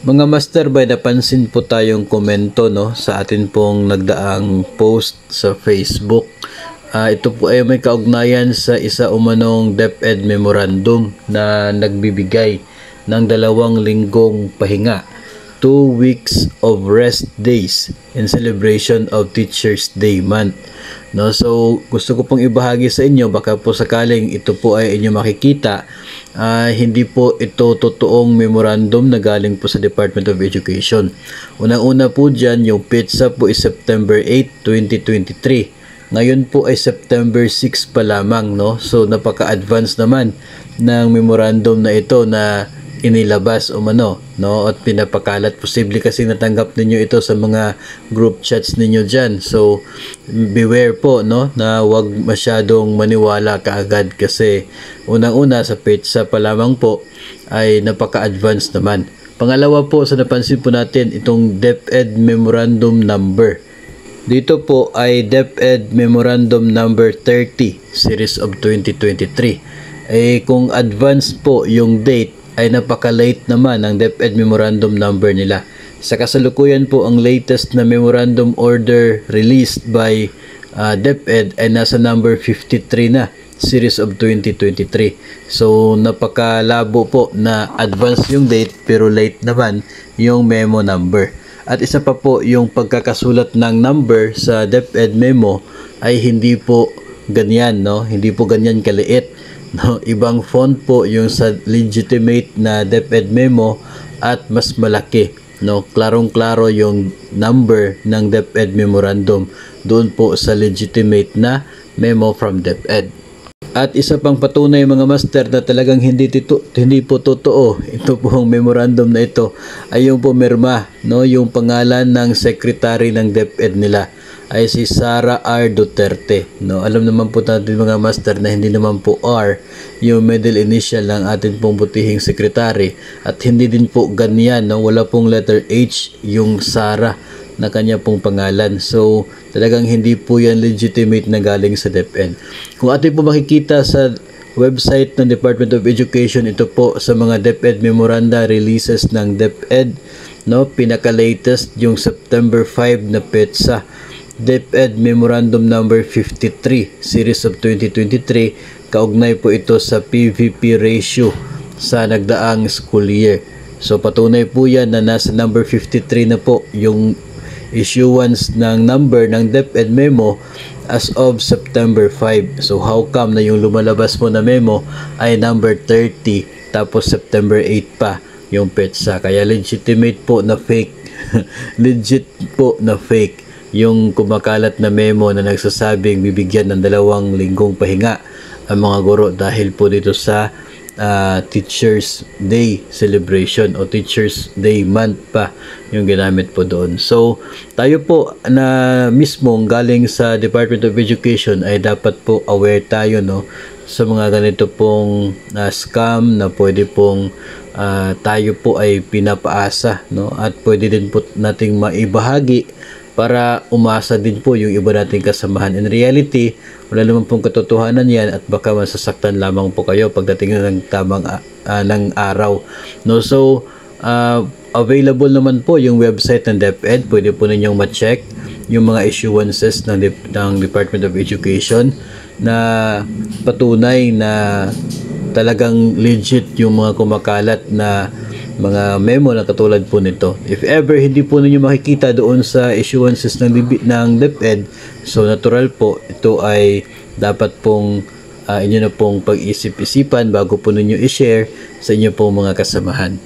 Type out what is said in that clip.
Mga master, by napansin po tayong komento sa atin pong nagdaang post sa Facebook. Ito po ay may kaugnayan sa isa umanong DepEd memorandum na nagbibigay ng 2 linggong pahinga, 2 weeks of rest days in celebration of Teachers Day month. So gusto ko pong ibahagi sa inyo, baka po sakaling ito po ay inyo makikita, hindi po ito totoong memorandum na galing po sa Department of Education. Unang-una po dyan, yung PETSA po is September 8, 2023. Ngayon po ay September 6 pa lamang, So napaka-advance naman ng memorandum na ito na inilabas at pinapakalat. Posible kasi natanggap ninyo ito sa mga group chats ninyo dyan. So beware po na wag masyadong maniwala kaagad, kasi unang-una sa PETSA pa lamang po ay napaka-advance naman. Pangalawa po, sa napansin po natin itong DepEd Memorandum Number. Dito po ay DepEd Memorandum Number 30 Series of 2023. Kung advance po yung date, ay napaka-late naman ang DepEd Memorandum Number nila. Sa kasalukuyan po, ang latest na Memorandum Order released by DepEd ay nasa number 53 na, Series of 2023. So napakalabo po na advance yung date pero late naman yung memo number. At isa pa po, yung pagkakasulat ng number sa DepEd memo ay hindi po ganyan, hindi po ganyan kaliit. Ibang font po yung sa legitimate na DepEd memo at mas malaki. Klarong-klaro yung number ng DepEd memorandum doon po sa legitimate na memo from DepEd. At isa pang patunay mga master na talagang hindi po totoo ito pong memorandum na ito ay yung pumirma, yung pangalan ng secretary ng DepEd nila ay si Sara R. Duterte. Alam naman po natin mga master na hindi naman po R yung middle initial ng atin pong butihing secretary, at hindi din po ganyan, wala pong letter H yung Sara na kanya pong pangalan. So talagang hindi po yan legitimate na galing sa DepEd. Kung atin po makikita sa website ng Department of Education, ito po sa mga DepEd memoranda releases ng DepEd, pinaka-latest yung September 5 na PETSA, DepEd Memorandum Number 53 Series of 2023. Kaugnay po ito sa PVP ratio sa nagdaang school year. So patunay po yan na nasa number 53 na po yung issuance ng number ng DepEd memo as of September 5. So how come na yung lumalabas mo na memo ay number 30 tapos September 8 pa yung PETSA? Kaya legitimate po na fake legit po na fake yung kumakalat na memo na nagsasabing bibigyan ng 2 linggong pahinga ang mga guro dahil po dito sa Teachers Day celebration o Teachers Day month pa yung ginamit po doon. So tayo po na mismong galing sa Department of Education ay dapat po aware tayo sa mga ganito pong scam na pwede pong tayo po ay pinapaasa at pwede din po nating maibahagi para umasa din po yung iba nating kasamahan. In reality, wala naman pong katotohanan yan at baka masasaktan lamang po kayo pagdating ng tamang ng araw. So, available naman po yung website ng DepEd. Pwede po ninyong ma-check yung mga issuances ng Department of Education na patunay na talagang legit yung mga kumakalat na mga memo na katulad po nito. If ever hindi po ninyo makikita doon sa issuances ng DepEd, so natural po ito ay dapat pong inyo na pong pag-isip-isipan bago po ninyo i-share sa inyo pong mga kasamahan.